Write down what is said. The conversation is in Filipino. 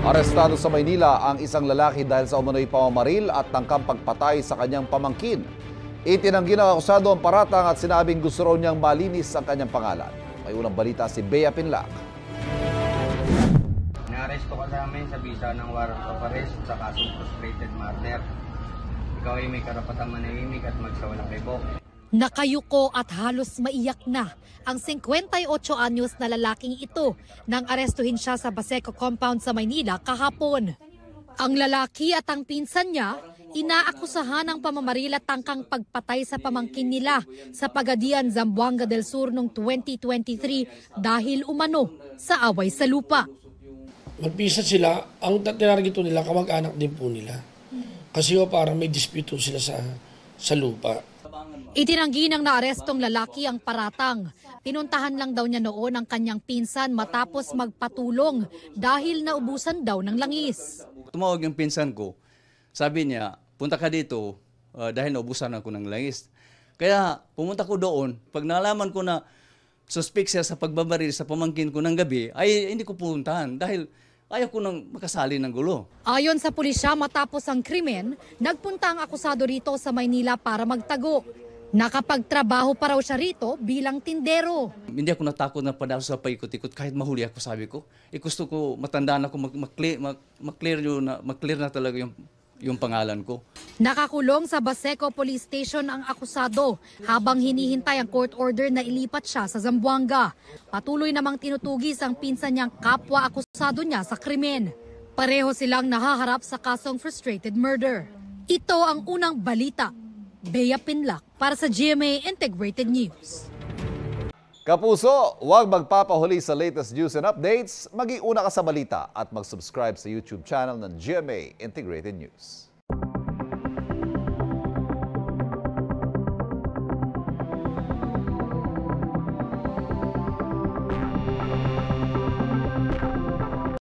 Arestado sa Maynila ang isang lalaki dahil sa umano'y pamamaril at tangkang pagpatay sa kanyang pamangkin. Itinanggi ng akusado ang paratang at sinabing gusto raw niyang malinis ang kanyang pangalan. May unang balita si Bea Pinlac. Naaresto ka namin sa bisa ng warrant of arrest sa kasong frustrated murder. Ikaw ay may karapatang manahimik at magsawalang ribok. Nakayuko at halos maiyak na ang 58 anyos na lalaking ito nang arestuhin siya sa Baseco compound sa Maynila kahapon. Ang lalaki at ang pinsan niya inaakusahan ng pamamaril at tangkang pagpatay sa pamangkin nila sa Pagadian, Zamboanga del Sur noong 2023 dahil umano sa away sa lupa. Magpisa sila, ang tinargito nila kamag-anak din po nila. Kasi parang may dispute sila sa lupa. Itinanggi ng naarestong lalaki ang paratang. Pinuntahan lang daw niya noon ang kanyang pinsan matapos magpatulong dahil naubusan daw ng langis. Tumawag yung pinsan ko. Sabi niya, punta ka dito dahil naubusan ako ng langis. Kaya pumunta ko doon. Pag nalaman ko na suspect siya sa pagbabaril sa pamangkin ko ng gabi, ay hindi ko puntahan dahil ayaw ko nang makasali ng gulo. Ayon sa pulisya, matapos ang krimen, nagpunta ang akusado rito sa Maynila para magtago. Nakapagtrabaho pa raw siya rito bilang tindero. Hindi ako natakot na padalo sa paikot-ikot kahit mahuli ako, sabi ko. Gusto ko matandaan ako, mag-clear na talaga yung pangalan ko. Nakakulong sa Baseco Police Station ang akusado habang hinihintay ang court order na ilipat siya sa Zamboanga. Patuloy namang tinutugis ang pinsan niyang kapwa akusado niya sa krimen. Pareho silang nahaharap sa kasong frustrated murder. Ito ang unang balita. Bea Pinlac para sa GMA Integrated News. Kapuso, huwag magpapahuli sa latest news and updates. Mag-iuna ka sa balita at mag-subscribe sa YouTube channel ng GMA Integrated News.